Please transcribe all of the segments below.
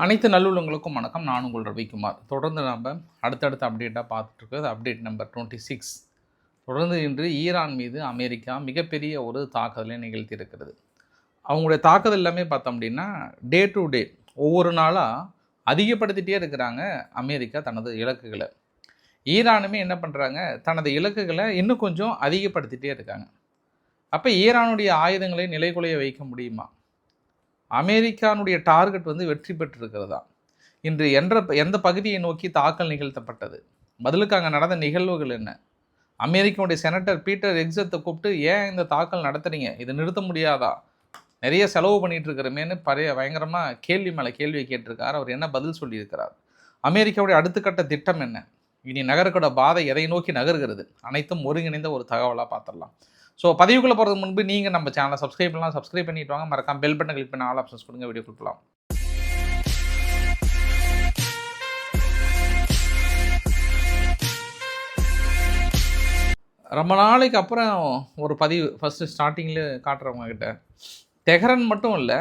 அனைத்து நல்லுள்ளங்களுக்கும் வணக்கம். நான் உங்கள் ரவிக்குமார். தொடர்ந்து நம்ம அடுத்தடுத்த அப்டேட்டாக பார்த்துட்ருக்கிறது அப்டேட் நம்பர் 26. தொடர்ந்து இன்று ஈரான் மீது அமெரிக்கா மிகப்பெரிய ஒரு தாக்குதலை நிகழ்த்தியிருக்கிறது. அவங்களுடைய தாக்குதல் எல்லாமே பார்த்தோம் அப்படின்னா டே டு டே ஒவ்வொரு நாளாக அதிகப்படுத்திகிட்டே இருக்கிறாங்க அமெரிக்கா தனது இலக்குகளை. ஈரானுமே என்ன பண்ணுறாங்க, தனது இலக்குகளை இன்னும் கொஞ்சம் அதிகப்படுத்திகிட்டே இருக்காங்க. அப்போ ஈரானுடைய ஆயுதங்களை நிலைகுலைய வைக்க முடியுமா? அமெரிக்கானுடைய டார்கெட் வெற்றி பெற்றிருக்கிறதா? இன்று எந்த பகுதியை நோக்கி தாக்கல் நிகழ்த்தப்பட்டது? பதிலுக்கு அங்கே நடந்த நிகழ்வுகள் என்ன? அமெரிக்காவுடைய செனட்டர் பீட்டர் எக்ஸத்தை கூப்பிட்டு ஏன் இந்த தாக்கல் நடத்துறீங்க, இதை நிறுத்த முடியாதா, நிறைய செலவு பண்ணிட்டு இருக்கிறமேன்னு பயங்கரமாக கேள்வி மேலே கேள்வியை கேட்டிருக்கார். அவர் என்ன பதில் சொல்லியிருக்கிறார்? அமெரிக்காவுடைய அடுத்த கட்ட திட்டம் என்ன? இனி நகரக்கூட பாதை எதை நோக்கி நகர்கிறது? அனைத்தும் ஒருங்கிணைந்த ஒரு தகவலாக பார்த்துடலாம். ஸோ பதிவுக்குள்ளே போகிறதுக்கு முன்பு நீங்கள் நம்ம சேனலை சப்ஸ்கிரைப் பண்ணிட்டு வாங்க. மறக்காம பெல் பட்டன் கிளிக் பண்ணி ஆல் ஆப்ஷன்ஸ் கொடுங்க. வீடியோ கொடுக்கலாம். ரொம்ப நாளைக்கு அப்புறம் ஒரு பதிவு ஃபஸ்ட்டு ஸ்டார்டிங்கில் காட்டுறவங்க கிட்ட தெஹ்ரான் மட்டும் இல்லை,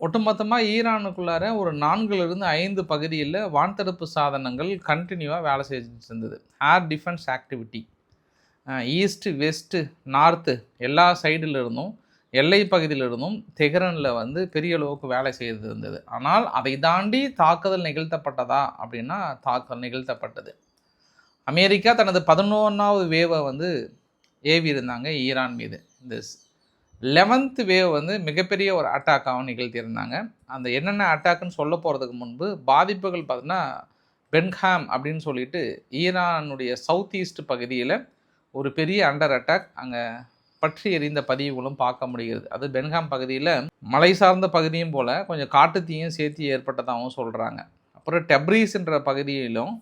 ஒட்டுமொத்தமாக ஈரானுக்குள்ளார ஒரு 4-5 பகுதியில் வான்தடுப்பு சாதனங்கள் கண்டினியூவாக வேலை செஞ்சுட்டு இருந்தது. Air defence activity east west north எல்லா சைடில் இருந்தும் எல்லை பகுதியில் இருந்தும் தெஹ்ரானில் பெரிய அளவுக்கு வேலை செய்து இருந்தது. ஆனால் அதை தாண்டி தாக்குதல் நிகழ்த்தப்பட்டதா அப்படின்னா தாக்குதல் நிகழ்த்தப்பட்டது. அமெரிக்கா தனது 11வது வேவை ஏவி இருந்தாங்க ஈரான் மீது. இந்த 11th வேவ் மிகப்பெரிய ஒரு அட்டாக்காகவும் நிகழ்த்தியிருந்தாங்க. அந்த என்னென்ன அட்டாக்குன்னு சொல்ல போகிறதுக்கு முன்பு பாதிப்புகள் பார்த்தீங்கன்னா பென்ஹாம் அப்படின்னு சொல்லிட்டு ஈரானுடைய சவுத் ஈஸ்ட் பகுதியில் ஒரு பெரிய அண்டர் அட்டாக் அங்கே பற்றி எறிந்த பதிவுகளும் பார்க்க முடிகிறது. அது பென்ஹாம் பகுதியில் மலை சார்ந்த பகுதியும் போல் கொஞ்சம் காட்டுத்தீயும் சேர்த்து ஏற்பட்டதாகவும் சொல்கிறாங்க. அப்புறம் டெப்ரீஸ்ன்ற பகுதியிலும்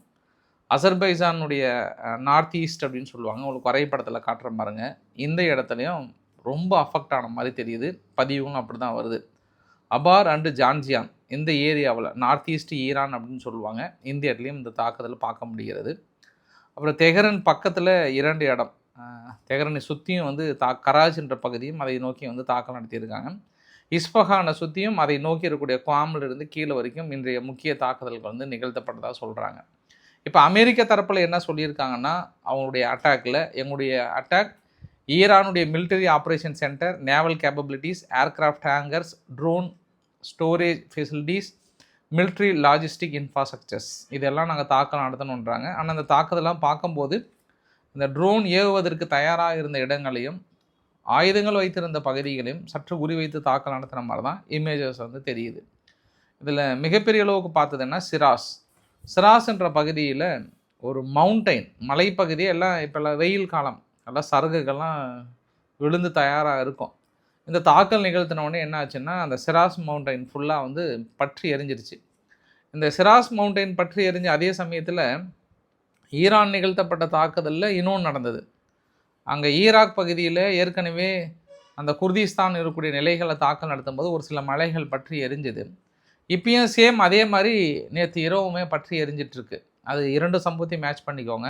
அசர்பைசானுடைய நார்த் ஈஸ்ட் அப்படின்னு சொல்லுவாங்க, உங்களுக்கு வரைபடத்தில் காட்டுற பாருங்க, இந்த இடத்துலையும் ரொம்ப அஃபெக்ட் ஆன மாதிரி தெரியுது. பதிவும் அப்படி தான் வருது. அபார் அண்டு ஜான்ஜியான் இந்த ஏரியாவில் நார்த் ஈஸ்ட் ஈரான் அப்படின்னு சொல்லுவாங்க, இந்த இடத்துலையும் இந்த தாக்குதல் பார்க்க முடிகிறது. அப்புறம் தெஹ்ரான் பக்கத்தில் 2 இடம், தெஹ்ரானை சுற்றியும் கராச்சின்ற பகுதியும் அதை நோக்கி தாக்கல் நடத்தியிருக்காங்க. இஸ்பஹானை சுற்றியும் அதை நோக்கி இருக்கக்கூடிய குவாமிலிருந்து கீழே வரைக்கும் இன்றைய முக்கிய தாக்குதல்கள் நிகழ்த்தப்பட்டதாக சொல்கிறாங்க. இப்போ அமெரிக்க தரப்பில் என்ன சொல்லியிருக்காங்கன்னா, அவங்களுடைய அட்டாக்கில் எங்களுடைய அட்டாக் ஈரானுடைய military operation centre, naval capabilities, aircraft hangers, drone storage facilities, military logistic infrastructures இதெல்லாம் நாங்கள் தாக்கல் நடத்தணுன்றாங்க. ஆனால் அந்த தாக்குதலாம் பார்க்கும்போது இந்த ட்ரோன் ஏவுவதற்கு தயாராக இருந்த இடங்களையும் ஆயுதங்கள் வைத்திருந்த பகுதிகளையும் சற்று குறிவைத்து தாக்கல் நடத்துகிற மாதிரி தான் இமேஜஸ் தெரியுது. இதில் மிகப்பெரிய அளவுக்கு பார்த்ததுன்னா சிராஸ் என்ற பகுதியில் ஒரு மவுண்டைன் மலைப்பகுதி எல்லாம் இப்போ வெயில் காலம் எல்லாம் சருகுகள்லாம் விழுந்து தயாராக இருக்கும். இந்த தாக்கல் நிகழ்த்தினோடனே என்ன ஆச்சுன்னா, அந்த சிராஸ் மவுண்டைன் ஃபுல்லாக பற்றி எரிஞ்சிருச்சு. இந்த சிராஸ் மவுண்டைன் பற்றி எரிஞ்ச அதே சமயத்தில் ஈரான் நிகழ்த்தப்பட்ட தாக்குதலில் இன்னொன்று நடந்தது. அங்கே ஈராக் பகுதியில் ஏற்கனவே அந்த குர்திஸ்தான் இருக்கக்கூடிய நிலைகளை தாக்கல் நடத்தும்போது ஒரு சில மலைகள் பற்றி எரிஞ்சுது. இப்பயும் சேம் அதே மாதிரி நேற்று இரவுமே பற்றி எரிஞ்சிட்ருக்கு. அது 2 சம்பவத்தையும் மேட்ச் பண்ணிக்கோங்க.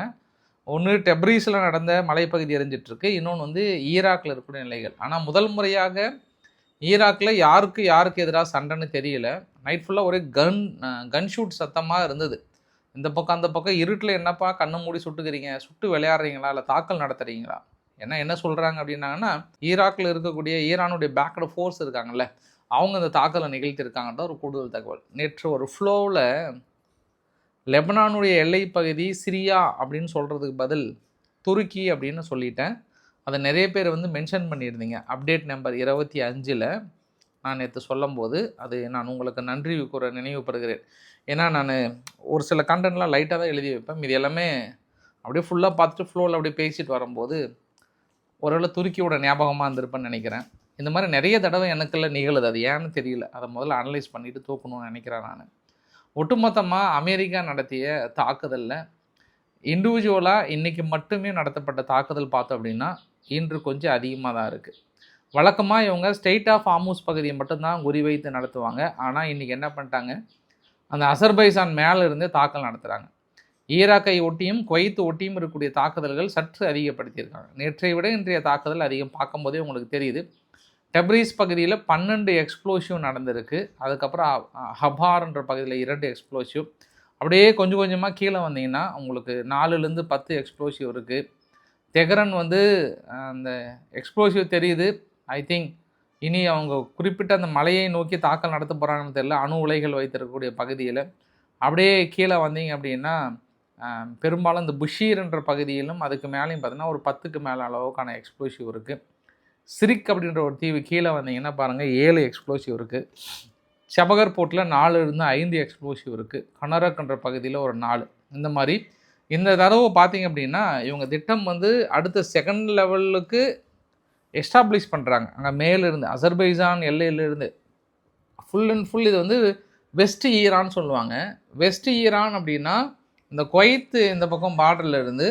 ஒன்று டெப்ரீஸில் நடந்த மலைப்பகுதி எரிஞ்சிட்ருக்கு, இன்னொன்று ஈராக்கில் இருக்கக்கூடிய நிலைகள். ஆனால் முதல் முறையாக ஈராக்கில் யாருக்கு எதிராக சண்டைன்னு தெரியல. நைட் ஃபுல்லாக ஒரே கன் ஷூட் சத்தமாக இருந்தது. இந்த பக்கம் அந்த பக்கம் இருட்டில் என்னப்பா கண்ணை மூடி சுட்டுக்கிறீங்க, சுட்டு விளையாடுறீங்களா, இல்லை தாக்கல் நடத்துகிறீங்களா, என்ன சொல்கிறாங்க அப்படின்னாங்கன்னா, ஈராக்கில் இருக்கக்கூடிய ஈரானுடைய பேக்கடு ஃபோர்ஸ் இருக்காங்கல்ல, அவங்க இந்த தாக்கலை நிகழ்த்தியிருக்காங்கன்ற ஒரு கூடுதல் தகவல். நேற்று ஒரு ஃப்ளோவில் லெபனானுடைய எல்லை பகுதி சிரியா அப்படின்னு சொல்கிறதுக்கு பதில் துருக்கி அப்படின்னு சொல்லிட்டேன். அதை நிறைய பேர் மென்ஷன் பண்ணியிருந்தீங்க அப்டேட் நம்பர் 25 நான் நேற்று சொல்லும்போது. அது நான் உங்களுக்கு நன்றி கூற நினைவுபடுகிறேன். ஏன்னா நான் ஒரு சில கண்டென்ட்லாம் லைட்டாக தான் எழுதி வைப்பேன். இது எல்லாமே அப்படியே ஃபுல்லாக பார்த்துட்டு ஃப்ளோவில் அப்படியே பேசிட்டு வரும்போது ஒருவேளை துருக்கியோட ஞாபகமாக இருந்திருப்பேன்னு நினைக்கிறேன். இந்த மாதிரி நிறைய தடவை எனக்குள்ள நிகழுது, அது ஏன்னு தெரியல. அதை முதல்ல அனலைஸ் பண்ணிவிட்டு தூக்கணும்னு நினைக்கிறேன். நான் ஒட்டுமொத்தமாக அமெரிக்கா நடத்திய தாக்குதலில் இண்டிவிஜுவலாக இன்றைக்கி மட்டுமே நடத்தப்பட்ட தாக்குதல் பார்த்தோம் அப்படின்னா இன்று கொஞ்சம் அதிகமாக தான் இருக்குது. வழக்கமாக இவங்க ஸ்டேட் ஆஃப் ஹார்முஸ் பகுதியை மட்டும்தான் குறிவைத்து நடத்துவாங்க. ஆனால் இன்றைக்கி என்ன பண்ணிட்டாங்க, அந்த அசர்பைசான் மேலே இருந்தே தாக்கல் நடத்துகிறாங்க. ஈராக்கை ஒட்டியும் குவைத்து ஒட்டியும் இருக்கக்கூடிய தாக்குதல்கள் சற்று அதிகப்படுத்தியிருக்காங்க. நேற்றை விட இன்றைய தாக்குதல் அதிகம் பார்க்கும்போதே உங்களுக்கு தெரியுது. டெப்ரீஸ் பகுதியில் 12 எக்ஸ்ப்ளோசிவ் நடந்திருக்கு. அதுக்கப்புறம் ஹபார்ன்ற பகுதியில் 2 எக்ஸ்ப்ளோசிவ். அப்படியே கொஞ்சம் கொஞ்சமாக கீழே வந்தீங்கன்னா உங்களுக்கு 4லேருந்து 10 எக்ஸ்ப்ளோசிவ் இருக்குது. தெஹ்ரான் வந்து அந்த எக்ஸ்ப்ளோசிவ் தெரியுது. ஐ திங்க் இனி அவங்க குறிப்பிட்ட அந்த மலையை நோக்கி தாக்கல் நடத்த போகிறாங்கன்னு தெரியல. அணு உலைகள் வைத்திருக்கக்கூடிய பகுதியில். அப்படியே கீழே வந்தீங்க அப்படின்னா பெரும்பாலும் இந்த புஷீர்ன்ற பகுதியிலும் அதுக்கு மேலேயும் பார்த்தீங்கன்னா ஒரு 10க்கு மேலே அளவுக்கான எக்ஸ்ப்ளோசிவ் இருக்குது. சிரிக் அப்படின்ற ஒரு தீவு கீழே வந்தீங்கன்னா பாருங்கள் 7 எக்ஸ்ப்ளோசிவ் இருக்குது. ஷபகர் போர்ட்டில் 4லேருந்து 5 எக்ஸ்ப்ளோசிவ் இருக்குது. கனரக்ன்ற பகுதியில் ஒரு 4. இந்த மாதிரி இந்த தடவை பார்த்தீங்க அப்படின்னா இவங்க திட்டம் வந்து அடுத்த செகண்ட் லெவலுக்கு எஸ்டாப்ளிஷ் பண்ணுறாங்க. அங்கே மேலிருந்து அசர்பைஜான் எல்லையிலிருந்து ஃபுல் அண்ட் ஃபுல் இது வந்து வெஸ்ட் ஈரான் சொல்லுவாங்க. வெஸ்ட் ஈரான் அப்படின்னா இந்த குவைத்து இந்த பக்கம் பார்டரில் இருந்து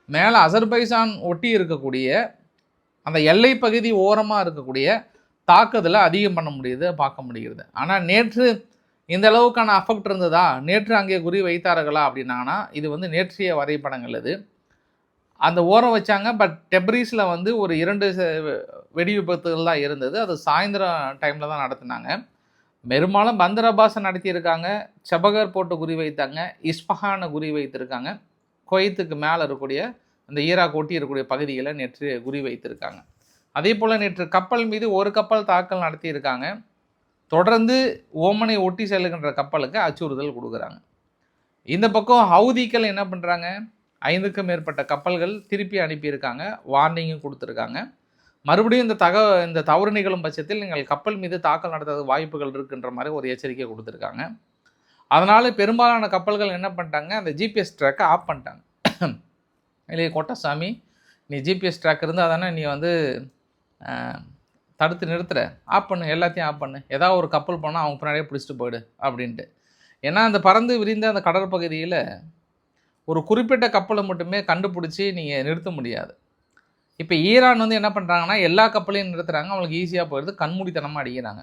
மேலே அசர்பைஜான் ஒட்டி இருக்கக்கூடிய அந்த எல்லை பகுதி ஓரமாக இருக்கக்கூடிய தாக்குதலை அதிகம் பண்ண முடியுது, பார்க்க முடிகிறது. ஆனால் நேற்று இந்த அளவுக்கான அஃபெக்ட் இருந்ததா, நேற்று அங்கே குறி வைத்தார்களா அப்படின்னாங்கன்னா இது வந்து நேற்றைய வரைபடங்கள். இது அந்த ஓரம் வச்சாங்க. பட் டெப்ரீஸில் வந்து ஒரு 2 வெடி விபத்துகள் தான் இருந்தது. அது சாயந்தரம் டைமில் தான் நடத்தினாங்க. பெரும்பாலும் பந்தர் அப்பாஸை நடத்தியிருக்காங்க, ஷபகர் போட்டு குறி வைத்தாங்க, இஸ்பஹானை குறி வைத்திருக்காங்க, குவைத்துக்கு மேலே இருக்கக்கூடிய அந்த ஈராக் ஒட்டி இருக்கக்கூடிய பகுதிகளை நேற்று குறி வைத்திருக்காங்க. அதே போல் நேற்று கப்பல் மீது ஒரு கப்பல் தாக்கல் நடத்தியிருக்காங்க. தொடர்ந்து ஓமனை ஒட்டி செல்லுகின்ற கப்பலுக்கு அச்சுறுத்தல் கொடுக்குறாங்க. இந்த பக்கம் ஹவுதிகள் என்ன பண்ணுறாங்க, 5க்கும் மேற்பட்ட கப்பல்கள் திருப்பி அனுப்பியிருக்காங்க, வார்னிங்கும் கொடுத்துருக்காங்க. மறுபடியும் இந்த தவறு நிகழும் பட்சத்தில் நீங்கள் கப்பல் மீது தாக்கல் நடத்த வாய்ப்புகள் இருக்குன்ற மாதிரி ஒரு எச்சரிக்கை கொடுத்துருக்காங்க. அதனால் பெரும்பாலான கப்பல்கள் என்ன பண்ணிட்டாங்க, அந்த ஜிபிஎஸ் ட்ராக்கை ஆஃப் பண்ணிட்டாங்க. இல்லையே கோட்டசாமி, நீ ஜிபிஎஸ் ட்ராக் இருந்தால் தானே நீ வந்து தடுத்து நிறுத்துகிற, ஆஃப் பண்ணு, எல்லாத்தையும் ஆஃப் பண்ணு, ஏதாவது ஒரு கப்பல் போனால் அவங்க பின்னாடியே பிடிச்சிட்டு போயிடு அப்படின்ட்டு. ஏன்னா அந்த பறந்து விரிந்த அந்த கடற்பகுதியில் ஒரு குறிப்பிட்ட கப்பலை மட்டுமே கண்டுபிடிச்சி நீங்கள் நிறுத்த முடியாது. இப்போ ஈரான் வந்து என்ன பண்ணுறாங்கன்னா எல்லா கப்பலையும் நிறுத்துகிறாங்க, அவங்களுக்கு ஈஸியாக போயிடுது, கண்மூடித்தனமாக அடிக்கிறாங்க.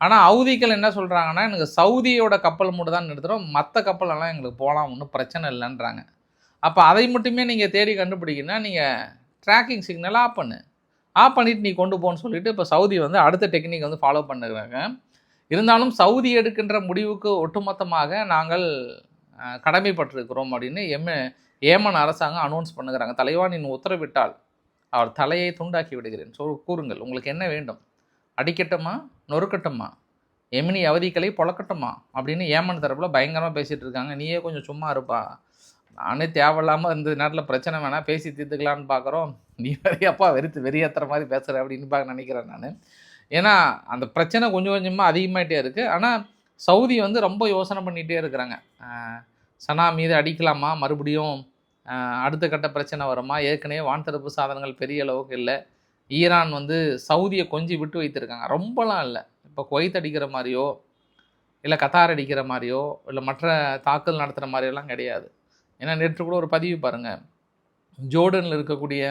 ஆனால் ஹவுதிகள் என்ன சொல்கிறாங்கன்னா, எனக்கு சவுதியோட கப்பல் மட்டும் தான் நிறுத்துகிறோம், மற்ற கப்பலெல்லாம் எங்களுக்கு போகலாம், ஒன்றும் பிரச்சனை இல்லைன்றாங்க. அப்போ அதை மட்டுமே நீங்கள் தேடி கண்டுபிடிக்கணும்னா நீங்கள் ட்ராக்கிங் சிக்னலை ஆஃப் பண்ணிவிட்டு நீ கொண்டு போன்னு சொல்லிவிட்டு இப்போ சவுதி வந்து அடுத்த டெக்னிக் வந்து ஃபாலோ பண்ணுறாங்க. இருந்தாலும் சவுதி எடுக்கின்ற முடிவுக்கு ஒட்டுமொத்தமாக நாங்கள் கடமைப்பட்டிருக்கிறோம் அப்படின்னு ஏமன் அரசாங்கம் அனௌன்ஸ் பண்ணுகிறாங்க. தலைவானின் உத்தரவிட்டால் அவர் தலையை துண்டாக்கி விடுகிறேன், கூறுங்கள் உங்களுக்கு என்ன வேண்டும், அடிக்கட்டுமா, நொறுக்கட்டுமா, எமினி அவதிகளை பொழக்கட்டுமா அப்படின்னு ஏமன் தரப்பில் பயங்கரமாக பேசிகிட்டு இருக்காங்க. நீயே கொஞ்சம் சும்மா இருப்பா, நானே தேவையில்லாமல் இந்த நேரத்தில் பிரச்சனை வேணால் பேசி தீர்த்துக்கலான்னு பார்க்குறோம், நீ வரையப்பா வெறியாத்துற மாதிரி பேசுகிற அப்படின்னு நினைக்கிறேன் நான். ஏன்னா அந்த பிரச்சனை கொஞ்சம் கொஞ்சமாக அதிகமாகிட்டே இருக்குது. ஆனால் சவுதி வந்து ரொம்ப யோசனை பண்ணிகிட்டே இருக்கிறாங்க. சனா மீது அடிக்கலாமா, மறுபடியும் அடுத்த கட்ட பிரச்சனை வருமா, ஏற்கனவே வான்தடுப்பு சாதனங்கள் பெரிய அளவுக்கு இல்லை, ஈரான் வந்து சவுதியை கொஞ்சம் விட்டு வைத்திருக்காங்க, ரொம்பலாம் இல்லை. இப்போ குவைத் அடிக்கிற மாதிரியோ இல்லை கத்தார் அடிக்கிற மாதிரியோ இல்லை மற்ற தாக்குதல் நடத்துகிற மாதிரியெல்லாம் கிடையாது. ஏன்னா நேற்று கூட ஒரு பதிவு பாருங்கள், ஜோர்டனில் இருக்கக்கூடிய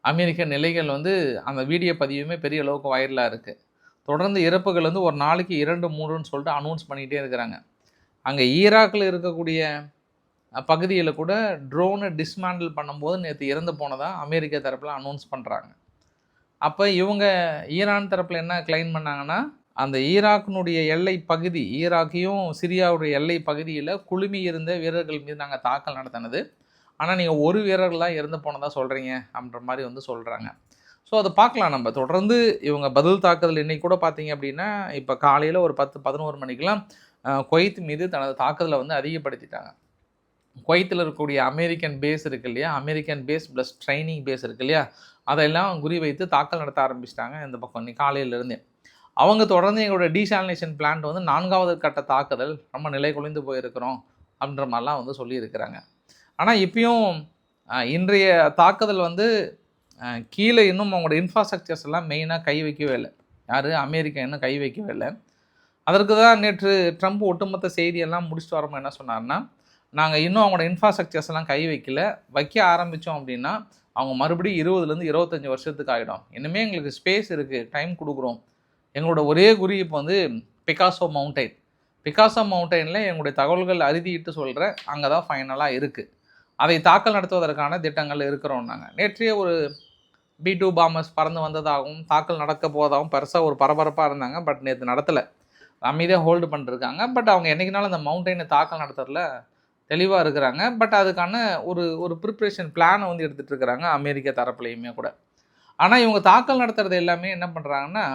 அமெரிக்க நிலைகள் வந்து அந்த வீடியோ பதிவுமே பெரிய அளவுக்கு வைரலாக இருக்குது. தொடர்ந்து இறப்புகள் வந்து ஒரு நாளைக்கு 2-3ன்னு சொல்லிட்டு அனௌன்ஸ் பண்ணிகிட்டே இருக்கிறாங்க. அங்கே ஈராக்கில் இருக்கக்கூடிய பகுதியில் கூட ட்ரோனை டிஸ்மேண்டில் பண்ணும்போது நேற்று இறந்து போனதாக அமெரிக்க தரப்பில் அனௌன்ஸ் பண்ணுறாங்க. அப்போ இவங்க ஈரான் தரப்பில் என்ன கிளைம் பண்ணாங்கன்னா, அந்த ஈராக்கினுடைய எல்லை பகுதி, ஈராக்கையும் சிரியாவுடைய எல்லை பகுதியில் குழுமி இருந்த வீரர்கள் மீது நாங்கள் தாக்கல் நடத்தினது, ஆனால் நீங்கள் ஒரு வீரர்கள் தான் இறந்து போனதாக சொல்கிறீங்க அப்படின்ற மாதிரி வந்து சொல்கிறாங்க. ஸோ அதை பார்க்கலாம் நம்ம தொடர்ந்து. இவங்க பதில் தாக்குதல் இன்றைக்கி கூட பார்த்தீங்க அப்படின்னா இப்போ காலையில் ஒரு 10-11 மணிக்கெலாம் குவைத் மீது தனது தாக்குதலை வந்து அதிகப்படுத்திட்டாங்க. குவைத்தில் இருக்கக்கூடிய அமெரிக்கன் பேஸ் இருக்குது இல்லையா, American base plus training base இருக்குது இல்லையா, அதெல்லாம் குறி வைத்து தாக்கல் நடத்த ஆரம்பிச்சிட்டாங்க. இந்த பக்கம் இன்னைக்கு காலையிலேருந்தே அவங்க தொடர்ந்து எங்களோட டீசாலினேஷன் பிளான்ட் வந்து 4வது கட்ட தாக்குதல் ரொம்ப நிலை குலைந்து போயிருக்கிறோம் அப்படின்ற மாதிரிலாம் வந்து சொல்லியிருக்கிறாங்க. ஆனால் இப்பயும் இன்றைய தாக்குதல் வந்து கீழே இன்னும் அவங்களோட இன்ஃப்ராஸ்ட்ரக்சர்ஸ் எல்லாம் மெயினாக கை வைக்கவே இல்லை. யார், அமெரிக்கா இன்னும் கை வைக்கவே இல்லை. அதற்கு தான் நேற்று ட்ரம்ப் ஒட்டுமொத்த செய்தியெல்லாம் முடிச்சுட்டு வரப்போ என்ன சொன்னார்னா, நாங்கள் இன்னும் அவங்களோட இன்ஃப்ராஸ்ட்ரக்சர்ஸ் எல்லாம் கை வைக்க ஆரம்பித்தோம் அப்படின்னா அவங்க மறுபடியும் 20லேருந்து 25 வருஷத்துக்கு ஆகிடும். இன்னுமே எங்களுக்கு ஸ்பேஸ் இருக்குது, டைம் கொடுக்குறோம். எங்களோட ஒரே குறி இப்போ வந்து பிகாசோ மவுண்டைனில் எங்களுடைய தகவல்கள் அறுதிட்டு சொல்கிறேன், அங்கே தான் ஃபைனலாக இருக்குது. அதை தாக்கல் நடத்துவதற்கான திட்டங்கள் இருக்கிறோம். நாங்கள் நேற்றைய ஒரு B2 பாம்பர்ஸ் பறந்து வந்ததாகவும் தாக்கல் நடக்க போவதாகவும் பெருசாக ஒரு பரபரப்பாக இருந்தாங்க. பட் நேற்று நடத்தலை, அமைதியாக ஹோல்டு பண்ணிருக்காங்க. பட் அவங்க என்றைக்குனாலும் அந்த மவுண்டெயினை தாக்கல் நடத்துறதுல தெளிவாக இருக்கிறாங்க. பட் அதுக்கான ஒரு ஒரு ப்ரிப்ரேஷன் பிளானை வந்து எடுத்துகிட்டு இருக்கிறாங்க அமெரிக்க தரப்புலையுமே கூட. ஆனால் இவங்க தாக்கல் நடத்துறது எல்லாமே என்ன பண்ணுறாங்கன்னா,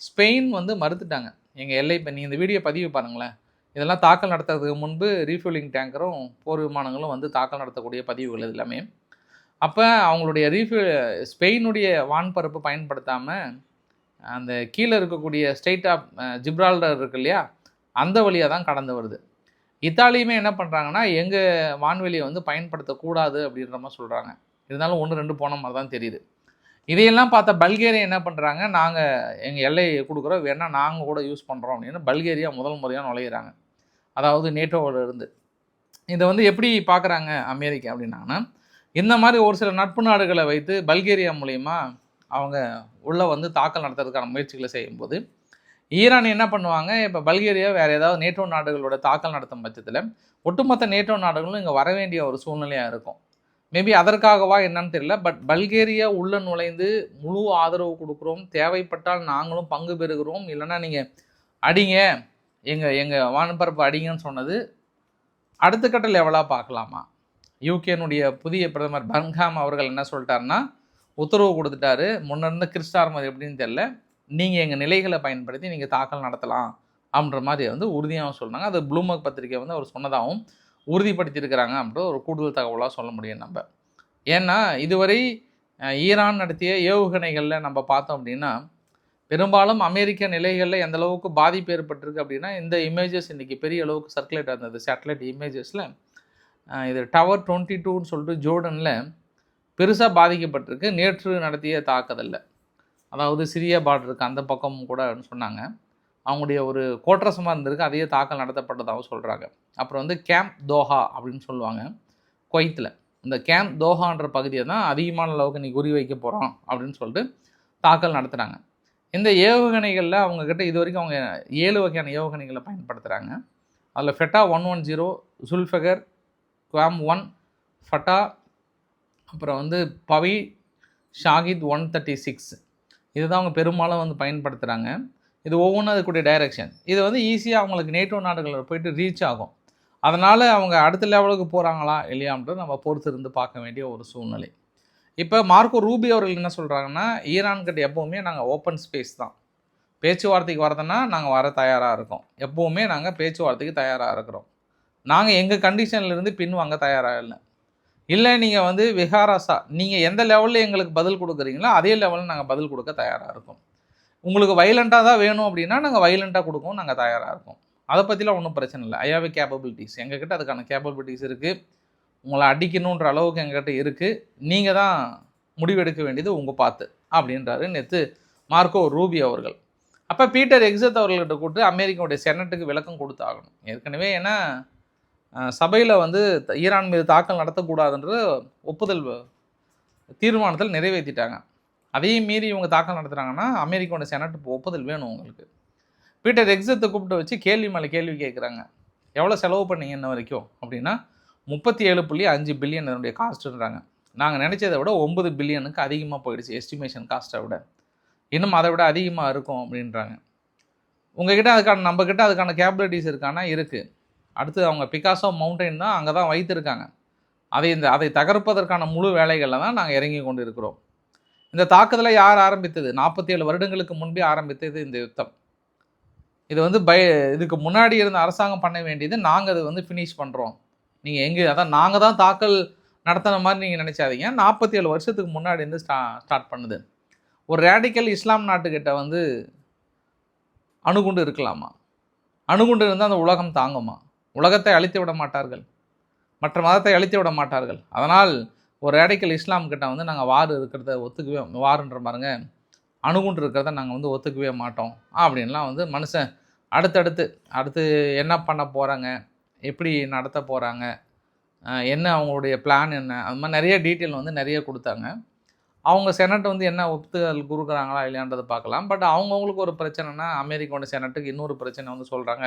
ஸ்பெயின் வந்து மறுத்துட்டாங்க. எங்கள் எல்லை இப்போ நீங்கள் இந்த வீடியோ பதிவு பாருங்களேன், இதெல்லாம் தாக்கல் நடத்துறதுக்கு முன்பு ரீஃபில்லிங் டேங்கரும் போர் விமானங்களும் வந்து தாக்கல் நடத்தக்கூடிய பதிவுகள் இது எல்லாமே. அப்போ அவங்களுடைய ஸ்பெயினுடைய வான்பரப்பு பயன்படுத்தாமல் அந்த கீழே இருக்கக்கூடிய ஸ்டேட் ஆஃப் ஜிப்ரால்டர் இருக்கு இல்லையா, அந்த வழியாக தான் கடந்து வருது. இத்தாலியுமே என்ன பண்ணுறாங்கன்னா, எங்கள் வான்வெளியை வந்து பயன்படுத்தக்கூடாது அப்படின்ற மாதிரி சொல்கிறாங்க. இருந்தாலும் 1-2 போன மாதிரி தான் தெரியுது. இதையெல்லாம் பார்த்த பல்கேரியா என்ன பண்ணுறாங்க, நாங்கள் எங்கள் எல்லையை கொடுக்குறோம், வேணால் நாங்கள் கூட யூஸ் பண்ணுறோம் அப்படின்னு பல்கேரியா முதல் முறையாக நுழையிறாங்க, அதாவது நேட்டோவில் இருந்து. இதை வந்து எப்படி பார்க்குறாங்க அமெரிக்கா அப்படின்னாங்கன்னா, இந்த மாதிரி ஒரு சில நட்பு நாடுகளை வைத்து பல்கேரியா மூலயமா அவங்க உள்ளே வந்து தாக்கல் நடத்துறதுக்கான முயற்சிகளை செய்யும்போது, ஈரான் என்ன பண்ணுவாங்க, இப்போ பல்கேரியா வேறு ஏதாவது நேட்டோ நாடுகளோட தாக்கல் நடத்தும் பட்சத்தில் ஒட்டுமொத்த நேட்டோ நாடுகளும் இங்கே வர வேண்டிய ஒரு சூழ்நிலையாக இருக்கும். மேபி அதற்காகவா என்னன்னு தெரியல. பட் பல்கேரியா உள்ள நுழைந்து முழு ஆதரவு கொடுக்குறோம், தேவைப்பட்டால் நாங்களும் பங்கு பெறுகிறோம், இல்லைன்னா நீங்கள் அடிங்க, எங்கள் வான்பரப்பு அடிங்கன்னு சொன்னது அடுத்த கட்ட லெவலாக பார்க்கலாமா? யூகேனுடைய புதிய பிரதமர் பர்ன்ஹாம் அவர்கள் என்ன சொல்லிட்டாருன்னா, உத்தரவு கொடுத்துட்டாரு, முன்ன இருந்த கிறிஸ்டார்மர் எப்படின்னு தெரியல, நீங்கள் எங்கள் நிலைகளை பயன்படுத்தி நீங்கள் தாக்கல் நடத்தலாம் அப்படின்ற மாதிரி வந்து உறுதியாக சொன்னாங்க. அது ப்ளூம்பர்க் பத்திரிகை வந்து அவர் சொன்னதாகவும் உறுதிப்படுத்தியிருக்கிறாங்க அப்படின்ற ஒரு கூடுதல் தகவலாக சொல்ல முடியும் நம்ம. ஏன்னா இதுவரை ஈரான் நடத்திய ஏவுகணைகளில் நம்ம பார்த்தோம் அப்படின்னா, பெரும்பாலும் அமெரிக்க நிலைகளில் எந்த அளவுக்கு பாதிப்பு ஏற்பட்டிருக்கு அப்படின்னா, இந்த இமேஜஸ் இன்றைக்கி பெரிய அளவுக்கு சர்க்குலேட் ஆனது சேட்டலைட் இமேஜஸில். இது டவர் 22ன்னு சொல்லிட்டு ஜோர்டனில் பெருசாக பாதிக்கப்பட்டிருக்கு நேற்று நடத்திய தாக்குதலில். அதாவது சிரியா பார்டருக்கு அந்த பக்கம் கூட சொன்னாங்க, அவங்களுடைய ஒரு கோட்ரஸமாக இருந்திருக்கு, அதையே தாக்கல் நடத்தப்பட்டதாகவும் சொல்கிறாங்க. அப்புறம் வந்து கேம்ப் தோஹா அப்படின்னு சொல்லுவாங்க குவைத்தில், இந்த கேம்ப் தோஹான்ற பகுதியை தான் அதிகமான அளவுக்கு நீ குறி வைக்க போகிறோம் அப்படின்னு சொல்லிட்டு தாக்கல் நடத்துகிறாங்க. இந்த ஏவுகணைகளில் அவங்கக்கிட்ட இது வரைக்கும் அவங்க 7 வகையான ஏவுகணைகளை பயன்படுத்துகிறாங்க. அதில் ஃபெட்டா 110, ஜுல்ஃபகர், குவாம்-1, ஃபட்டா, அப்புறம் வந்து பவி, ஷாகித் 136, இதுதான் அவங்க பெரும்பாலும் வந்து பயன்படுத்துகிறாங்க. இது ஒவ்வொன்றும் அதுக்குரிய டைரக்ஷன். இது வந்து ஈஸியாக அவங்களுக்கு நேட்டோ நாடுகளில் போய்ட்டு ரீச் ஆகும். அதனால் அவங்க அடுத்த லெவலுக்கு போகிறாங்களா இல்லையான்றது நம்ம பொறுத்து இருந்து பார்க்க வேண்டிய ஒரு சூழ்நிலை. இப்போ மார்க்கோ ரூபியோ அவர்கள் என்ன சொல்கிறாங்கன்னா, ஈரான்கிட்ட எப்போவுமே நாங்கள் ஓப்பன் ஸ்பேஸ் தான், பேச்சுவார்த்தைக்கு வரதுன்னா நாங்கள் வர தயாராக இருக்கோம், எப்போவுமே நாங்கள் பேச்சுவார்த்தைக்கு தயாராக இருக்கிறோம், நாங்கள் எங்கள் கண்டிஷன்லேருந்து பின்வாங்க தயாராக இல்லை, நீங்கள் வந்து விஹாராசா நீங்கள் எந்த லெவலில் எங்களுக்கு பதில் கொடுக்குறீங்களோ அதே லெவலில் நாங்கள் பதில் கொடுக்க தயாராக இருக்கோம். உங்களுக்கு வைலண்ட்டாக தான் வேணும் அப்படின்னா நாங்கள் வைலண்ட்டாக கொடுக்கவும் நாங்கள் தயாராக இருக்கோம். அதை பற்றிலாம் ஒன்றும் பிரச்சனை இல்லை. ஐயாவே கேப்பபிலிட்டிஸ் எங்ககிட்ட அதுக்கான கேப்பபிலிட்டிஸ் இருக்குது, உங்களை அடிக்கணுன்ற அளவுக்கு எங்ககிட்ட இருக்குது, நீங்கள் தான் முடிவெடுக்க வேண்டியது உங்கள் பார்த்து அப்படின்றாரு நேற்று மார்க்கோ ரூபியோ அவர்கள். அப்போ பீட்டர் எக்ஸத் அவர்கள்கிட்ட கூப்பிட்டு அமெரிக்காவுடைய செனட்டுக்கு விளக்கம் கொடுத்தாகணும். ஏற்கனவே ஏன்னா சபையில் வந்து ஈரான் மீது தாக்கல் நடத்தக்கூடாதுன்ற ஒப்புதல் தீர்மானத்தில் நிறைவேற்றிட்டாங்க. அதையும் மீறி இவங்க தாக்கல் நடத்துகிறாங்கன்னா அமெரிக்காவோட செனட் ஒப்புதல் வேணும் உங்களுக்கு. பீட்டர் எக்ஸத்தை கூப்பிட்டு வச்சு கேள்வி மேலே கேள்வி கேட்குறாங்க. எவ்வளோ செலவு பண்ணீங்க இன்ன வரைக்கும் அப்படின்னா 37.5 பில்லியன் அதனுடைய காஸ்ட்டுன்றாங்க. நாங்கள் நினச்சதை விட 9 பில்லியனுக்கு அதிகமாக போயிடுச்சு எஸ்டிமேஷன் காஸ்ட்டை விட, இன்னும் அதை விட அதிகமாக இருக்கும் அப்படின்றாங்க. உங்ககிட்ட அதுக்கான நம்மக்கிட்ட அதுக்கான கேப்பபிலிட்டிஸ் இருக்கானா இருக்குது. அடுத்து அவங்க பிகாசோ மவுண்டைன் தான் அங்கே தான் வைத்திருக்காங்க. அதை தகர்ப்பதற்கான முழு வேலைகளில் தான் நாங்கள் இறங்கி கொண்டு இருக்கிறோம். இந்த தாக்குதலை யார் ஆரம்பித்தது? 47 வருடங்களுக்கு முன்பே ஆரம்பித்தது இந்த யுத்தம். இது வந்து இதுக்கு முன்னாடி இருந்த அரசாங்கம் பண்ண வேண்டியது, நாங்கள் அது வந்து ஃபினிஷ் பண்ணுறோம். நீங்கள் அதான் நாங்கள் தான் தாக்கல் நடத்தின மாதிரி நீங்கள் நினச்சாதீங்க. 47 வருஷத்துக்கு முன்னாடி இருந்து ஸ்டார்ட் பண்ணுது. ஒரு ரேடிக்கல் இஸ்லாம் நாட்டுக்கிட்ட வந்து அணுகுண்டு இருக்கலாமா? அணுகுண்டு இருந்தால் அந்த உலகம் தாங்குமா? உலகத்தை அழித்து விட மாட்டார்கள், மற்ற மதத்தை அழித்து விட மாட்டார்கள். அதனால் ஒரு ரேடிக்கல் இஸ்லாம் கிட்ட வந்து நாங்கள் வார் இருக்கிறத ஒத்துக்கவே, வாருன்ற பாருங்க அணுகுண்டு இருக்கிறத நாங்கள் வந்து ஒத்துக்கவே மாட்டோம் அப்படின்லாம் வந்து மனுஷன் அடுத்து என்ன பண்ண போகிறாங்க, எப்படி நடத்த போகிறாங்க, என்ன அவங்களுடைய பிளான் என்ன, அது மாதிரி நிறைய டீட்டெயில் வந்து நிறைய கொடுத்தாங்க. அவங்க செனட் வந்து என்ன ஒப்புதல் கொடுக்குறாங்களா இல்லையான்றதை பார்க்கலாம். பட் அவங்கவுங்களுக்கு ஒரு பிரச்சனைனா அமெரிக்காவோட செனட்டுக்கு இன்னொரு பிரச்சனை வந்து சொல்கிறாங்க,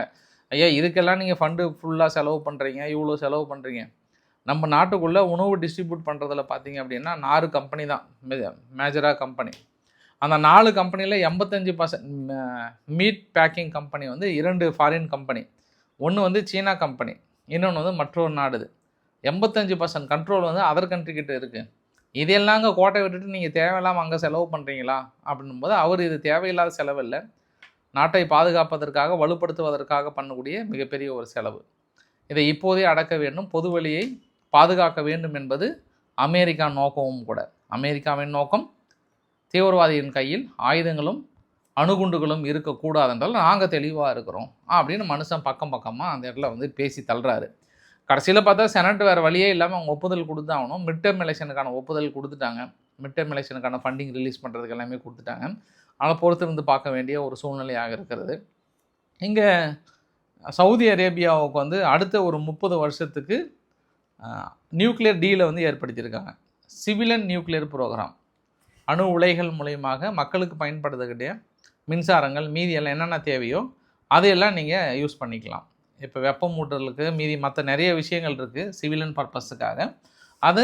ஐயா இதுக்கெல்லாம் நீங்கள் ஃபண்டு ஃபுல்லாக செலவு பண்ணுறீங்க, இவ்வளோ செலவு பண்ணுறீங்க, நம்ம நாட்டுக்குள்ளே உணவு டிஸ்ட்ரிபியூட் பண்ணுறதுல பார்த்தீங்க அப்படின்னா 4 கம்பெனி தான் மேஜராக கம்பெனி. அந்த 4 கம்பெனியில் 85% மீட் பேக்கிங் கம்பெனி வந்து 2 ஃபாரின் கம்பெனி. ஒன்று வந்து சீனா கம்பெனி, இன்னொன்று வந்து மற்றொரு நாடுது. 85% கண்ட்ரோல் வந்து அதர் கண்ட்ரி கிட்ட இருக்குது. இதெல்லாம் அங்கே கோட்டை விட்டுட்டு நீங்கள் தேவையில்லாமல் அங்கே செலவு பண்ணுறீங்களா அப்படின்போது அவர் இது தேவையில்லாத செலவு இல்லை, நாட்டை பாதுகாப்பதற்காக வலுப்படுத்துவதற்காக பண்ணக்கூடிய மிகப்பெரிய ஒரு செலவு. இதை இப்போதே அடக்க வேண்டும், பொது வழியை பாதுகாக்க வேண்டும் என்பது அமெரிக்கா நோக்கமும் கூட. அமெரிக்காவின் நோக்கம் தீவிரவாதியின் கையில் ஆயுதங்களும் அணுகுண்டுகளும் இருக்கக்கூடாது என்றால் நாங்கள் தெளிவாக இருக்கிறோம் அப்படின்னு மனுஷன் பக்கமாக அந்த இடத்துல வந்து பேசி தள்ளுறாரு. கடைசியில் பார்த்தா செனட் வேறு வழியே இல்லாமல் அவங்க ஒப்புதல் கொடுத்தாகணும். மிட் டேர்ம் எலெக்ஷனுக்கான ஒப்புதல் கொடுத்துட்டாங்க. மிட் டேர்ம் எலெக்ஷனுக்கான ஃபண்டிங் ரிலீஸ் பண்ணுறதுக்கு எல்லாமே கொடுத்துட்டாங்க. ஆனால் பொறுத்திருந்து பார்க்க வேண்டிய ஒரு சூழ்நிலையாக இருக்கிறது. இங்கே சவுதி அரேபியாவுக்கு வந்து அடுத்த ஒரு 30 வருஷத்துக்கு நியூக்ளியர் டீலை வந்து ஏற்படுத்தியிருக்காங்க. சிவிலியன் நியூக்ளியர் ப்ரோக்ராம், அணு உலைகள் மூலயமாக மக்களுக்கு பயன்படுத்தக்கூடிய மின்சாரங்கள் மீதி எல்லாம் என்னென்ன தேவையோ அதையெல்லாம் நீங்கள் யூஸ் பண்ணிக்கலாம். இப்போ வெப்பமூட்டலுக்கு மீதி மற்ற நிறைய விஷயங்கள் இருக்குது சிவிலியன் பர்பஸுக்காக. அது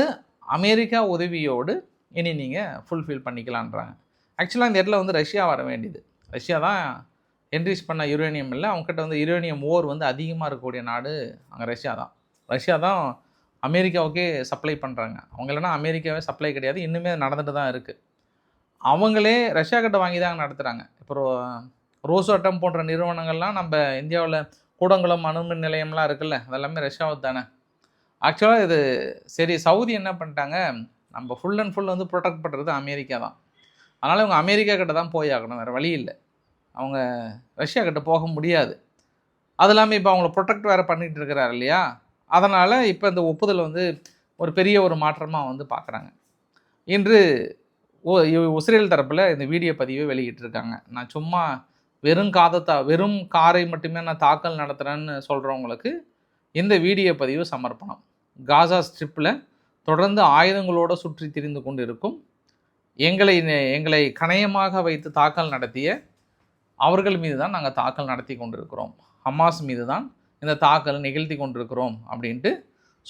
அமெரிக்கா உதவியோடு இனி நீங்கள் ஃபுல்ஃபில் பண்ணிக்கலான்றாங்க. ஆக்சுவலாக இந்த இடத்துல வந்து ரஷ்யா வர வேண்டியது. ரஷ்யா தான் என்ரிச் பண்ண யுரேனியம் இல்லை, அவங்ககிட்ட வந்து யுரேனியம் ஓர் வந்து அதிகமாக இருக்கக்கூடிய நாடு அங்கே ரஷ்யா தான். ரஷ்யா தான் அமெரிக்காவுக்கே சப்ளை பண்ணுறாங்க. அவங்க இல்லைனா அமெரிக்காவே சப்ளை கிடையாது, இன்னுமே நடந்துட்டு தான் இருக்குது. அவங்களே ரஷ்யா கிட்ட வாங்கி தான் நடத்துகிறாங்க. இப்போ ரோசோட்டம் போன்ற நிறுவனங்கள்லாம் நம்ம இந்தியாவில் கூடங்குளம் அணுமின் நிலையம்லாம் இருக்குல்ல, அதெல்லாமே ரஷ்யாவுக்கு தானே. ஆக்சுவலாக இது சரி, சவுதி என்ன பண்ணிட்டாங்க, நம்ம ஃபுல் அண்ட் ஃபுல் வந்து ப்ரொடெக்ட் பண்ணுறது அமெரிக்கா தான். அதனால் இவங்க அமெரிக்கா கிட்ட தான் போய் ஆகணும், வேறு வழி இல்லை. அவங்க ரஷ்யா கிட்ட போக முடியாது. அது இல்லாமல் இப்போ அவங்கள ப்ரொடெக்ட் வேறு பண்ணிகிட்டு இருக்கிறாரு இல்லையா, அதனால் இப்போ இந்த ஒப்புதல் வந்து ஒரு பெரிய ஒரு மாற்றமாக வந்து பார்க்குறாங்க. இன்று இஸ்ரேல் தரப்பில் இந்த வீடியோ பதிவை வெளியிட்டிருக்காங்க. நான் சும்மா வெறும் காரை மட்டுமே நான் தாக்கல் நடத்துகிறேன்னு சொல்கிறவங்களுக்கு இந்த வீடியோ பதிவு சமர்ப்பணம். காசா ஸ்ட்ரிப்பில் தொடர்ந்து ஆயுதங்களோடு சுற்றி திரிந்து கொண்டு இருக்கும் எங்களை கணையமாக வைத்து தாக்கல் நடத்திய அவர்கள் மீது தான் நாங்கள் தாக்கல் நடத்தி கொண்டிருக்கிறோம், ஹமாஸ் மீது தான் இந்த தாக்கல் நிகழ்த்தி கொண்டிருக்கிறோம் அப்படின்ட்டு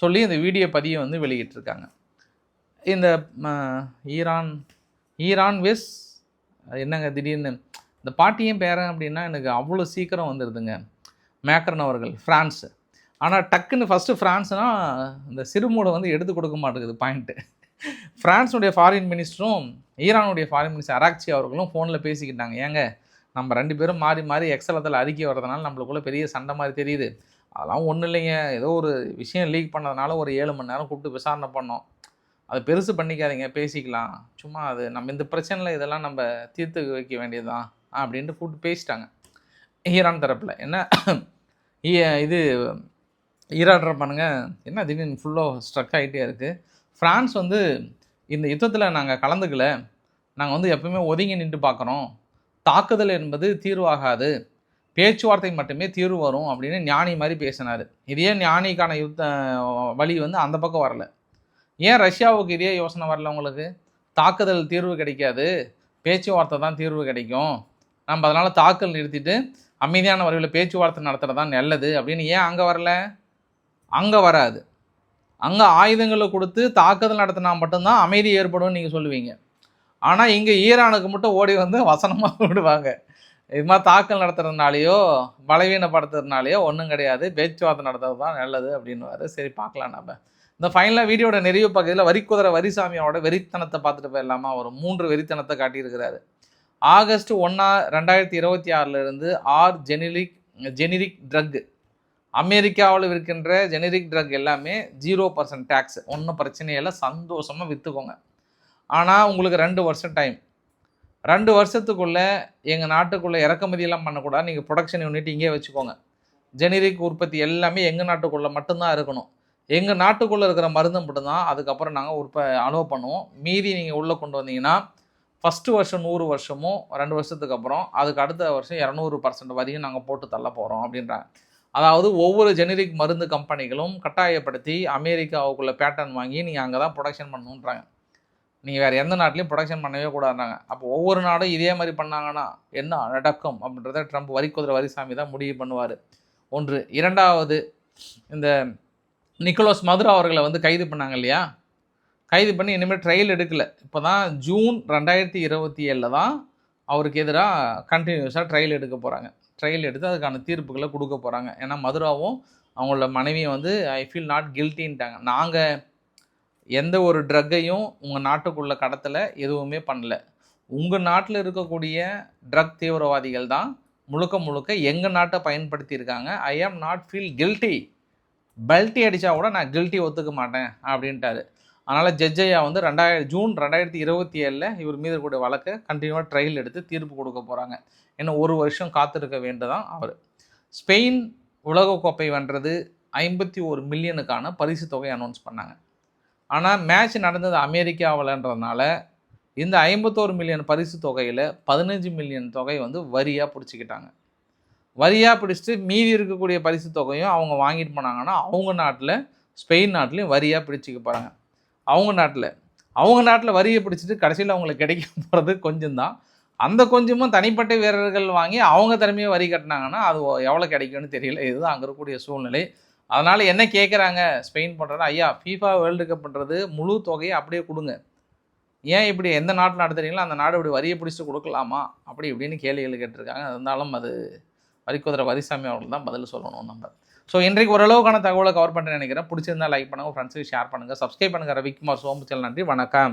சொல்லி இந்த வீடியோ பதிவை வந்து வெளியிட்டிருக்காங்க. இந்த ஈரான் வெஸ் என்னங்க திடீர்னு இந்த பாட்டியும் பேரன் அப்படின்னா எனக்கு அவ்வளோ சீக்கிரம் வந்துடுதுங்க. மேக்ரன் அவர்கள் ஃப்ரான்ஸு, ஆனால் டக்குன்னு ஃபஸ்ட்டு ஃப்ரான்ஸ்னால் இந்த சிறுமூடை வந்து எடுத்து கொடுக்க மாட்டேங்குது பாயிண்ட்டு. ஃப்ரான்ஸுடைய ஃபாரின் மினிஸ்டரும் ஈரானுடைய ஃபாரின் மினிஸ்டர் அராக்சி அவர்களும் ஃபோனில் பேசிக்கிட்டாங்க. ஏங்க நம்ம 2 பேரும் மாறி மாறி எக்ஸலத்தில் அறிக்கை வர்றதுனால நம்மளுக்குள்ளே பெரிய சண்டை மாதிரி தெரியுது, அதெல்லாம் ஒன்றும் இல்லைங்க, ஏதோ ஒரு விஷயம் லீக் பண்ணதுனால ஒரு 7 மணி நேரம் கூப்பிட்டு விசாரணை பண்ணோம், அது பெருசு பண்ணிக்காதீங்க, பேசிக்கலாம், சும்மா அது நம்ம இந்த பிரச்சனையில் இதெல்லாம் நம்ம தீர்த்து வைக்க வேண்டியது தான் அப்படின்ட்டு கூப்பிட்டு பேசிட்டாங்க ஈரான் தரப்பில். என்ன இது ஈரான் பண்ணுங்க என்ன திடீர்னு ஃபுல்லாக ஸ்ட்ரக் ஆகிட்டே இருக்குது. ஃப்ரான்ஸ் வந்து இந்த யுத்தத்தில் நாங்கள் கலந்துக்கல, நாங்கள் வந்து எப்பவுமே ஒதுங்கி நின்று பார்க்குறோம், தாக்குதல் என்பது தீர்வாகாது, பேச்சுவார்த்தை மட்டுமே தீர்வு வரும் அப்படின்னு ஞானி மாதிரி பேசினார். இதே ஞானிக்கான வழி வந்து அந்த பக்கம் வரல. ஏன் ரஷ்யாவுக்கு இதே யோசனை வரல உங்களுக்கு? தாக்குதல் தீர்வு கிடைக்காது, பேச்சுவார்த்தை தான் தீர்வு கிடைக்கும், நம்ம அதனால் தாக்கல் நிறுத்திட்டு அமைதியான வழியில் பேச்சுவார்த்தை நடத்துகிறது தான் நல்லது அப்படின்னு ஏன் அங்கே வரல? அங்கே வராது, அங்கே ஆயுதங்களை கொடுத்து தாக்குதல் நடத்தினா மட்டும்தான் அமைதி ஏற்படும் நீங்கள் சொல்லுவீங்க. ஆனால் இங்கே ஈரானுக்கு மட்டும் ஓடி வந்து வசனமாக விடுவாங்க. இது மாதிரி தாக்கல் நடத்துறதுனாலையோ பலவீனப்படுத்துறதுனாலையோ ஒன்றும் கிடையாது, பேச்சுவார்த்தை நடத்துறது தான் நல்லது அப்படின்னுவார். சரி பார்க்கலாம். நம்ம இந்த ஃபைனலாக வீடியோட நிறைவு பகுதியில் வரிக்குதிரை வரிசாமியோட வெறித்தனத்தை பார்த்துட்டு போயிடலாமா? ஒரு 3 வெறித்தனத்தை காட்டியிருக்கிறாரு. ஆகஸ்ட் 1, 2026 ஜெனிரிக் ட்ரக், அமெரிக்காவில் இருக்கின்ற ஜெனரிக் ட்ரக் எல்லாமே 0% டேக்ஸ், ஒன்றும் பிரச்சனையில்லை, சந்தோஷமாக விற்றுக்கோங்க. ஆனால் உங்களுக்கு 2 வருஷம் டைம், 2 வருஷத்துக்குள்ளே எங்கள் நாட்டுக்குள்ளே இறக்குமதியெல்லாம் பண்ணக்கூடாது, நீங்கள் ப்ரொடக்ஷன் யூனிட் இங்கே வச்சுக்கோங்க, ஜெனரிக் உற்பத்தி எல்லாமே எங்கள் நாட்டுக்குள்ளே மட்டும்தான் இருக்கணும், எங்கள் நாட்டுக்குள்ளே இருக்கிற மருந்து மட்டும்தான் அதுக்கப்புறம் நாங்கள் அலோவ் பண்ணுவோம், மீதி நீங்கள் உள்ளே கொண்டு வந்தீங்கன்னா ஃபஸ்ட்டு வருஷம் 100 வருஷமும் 2 வருஷத்துக்கு அப்புறம் அதுக்கு அடுத்த வருஷம் 200% வரையும் நாங்கள் போட்டு தள்ள போகிறோம் அப்படின்றாங்க. அதாவது ஒவ்வொரு ஜெனரிக் மருந்து கம்பெனிகளும் கட்டாயப்படுத்தி அமெரிக்காவுக்குள்ளே பேட்டன் வாங்கி நீங்கள் அங்கே தான் ப்ரொடக்ஷன் பண்ணணுன்றாங்க, நீங்கள் வேறு எந்த நாட்டிலையும் ப்ரொடக்ஷன் பண்ணவே கூடாதுறாங்க. அப்போ ஒவ்வொரு நாடும் இதே மாதிரி பண்ணாங்கன்னா என்ன நடக்கும் அப்படின்றத ட்ரம்ப் வரிக்குதிரை வரிசாமி தான் முடிவு பண்ணுவார். 1. 2வது, இந்த நிக்கோலஸ் மதுரோ அவர்களை வந்து கைது பண்ணாங்க இல்லையா? கைது பண்ணி இனிமேல் ட்ரையல் எடுக்கல. இப்போ தான் ஜூன் 2027 தான் அவருக்கு எதிராக கண்டினியூஸாக ட்ரையல் எடுக்க போகிறாங்க. ட்ரையல் எடுத்து அதுக்கான தீர்ப்புகளை கொடுக்க போகிறாங்க. ஏன்னா மதுராவும் அவங்களோட மனைவியை வந்து ஐ ஃபீல் நாட் கில்ட்டின்ட்டாங்க. நாங்கள் எந்த ஒரு ட்ரக்கையும் உங்கள் நாட்டுக்குள்ளே கடத்தலை, எதுவுமே பண்ணல. உங்கள் நாட்டில் இருக்கக்கூடிய ட்ரக் தீவிரவாதிகள் தான் முழுக்க முழுக்க எங்கள் நாட்டை பயன்படுத்தியிருக்காங்க. ஐ ஆம் நாட் ஃபீல் கில்ட்டி. பெல்ட்டி அடித்தா கூட நான் கில்ட்டி ஒத்துக்க மாட்டேன் அப்படின்ட்டாரு. அதனால் ஜட்ஜையா வந்து ஜூன் 2027 இவர் மீது இருக்கக்கூடிய வழக்கை கண்டினியூவாக ட்ரையல் எடுத்து தீர்ப்பு கொடுக்க போகிறாங்க. இன்னும் 1 வருஷம் காத்திருக்க வேண்டுதான் அவர். ஸ்பெயின் உலகக்கோப்பை வென்றது 51 மில்லியனுக்கான பரிசு தொகை அனௌன்ஸ் பண்ணாங்க. ஆனால் மேட்ச் நடந்தது அமெரிக்காவில்ன்றதுனால இந்த 51 மில்லியன் பரிசு தொகையில் 15 மில்லியன் தொகை வந்து வரியாக பிடிச்சிக்கிட்டாங்க. வரியாக பிடிச்சிட்டு மீதி இருக்கக்கூடிய பரிசு தொகையும் அவங்க வாங்கிட்டு போனாங்கன்னா அவங்க நாட்டில் ஸ்பெயின் நாட்டிலையும் வரியாக பிடிச்சிக்க போகிறாங்க. அவங்க நாட்டில் வரியை பிடிச்சிட்டு கடைசியில் அவங்களுக்கு கிடைக்க போகிறது கொஞ்சம் தான். அந்த கொஞ்சமும் தனிப்பட்ட வீரர்கள் வாங்கி அவங்க திறமையாக வரி கட்டினாங்கன்னா அது எவ்வளோ கிடைக்கும்னு தெரியல. இதுதான் அங்கே இருக்கக்கூடிய சூழ்நிலை. அதனால் என்ன கேட்குறாங்க ஸ்பெயின் பண்ணுறது, ஐயா ஃபீஃபா வேர்ல்டு கப்ன்றது முழு தொகையை அப்படியே கொடுங்க. ஏன் இப்படி எந்த நாட்டில் நடத்துறீங்களோ அந்த நாடு இப்படி வரியை பிடிச்சி கொடுக்கலாமா அப்படி இப்படின்னு கேள்விகள் கேட்டிருக்காங்க. இருந்தாலும் அது வரிக்குதிரை வரிசாமி அவர்கள் தான் பதில் சொல்லணும் நம்ம. ஸோ இன்றைக்கு ஓரளவுக்கான தகவலை கவர் பண்ணுறேன்னு நினைக்கிறேன். பிடிச்சிருந்தா லைக் பண்ணுங்கள், ஃப்ரெண்ட்ஸுக்கு ஷேர் பண்ணுங்கள், சப்ஸ்கிரைப் பண்ணுங்கள். ரவிக்குமார் சோம்புச்சல். நன்றி, வணக்கம்.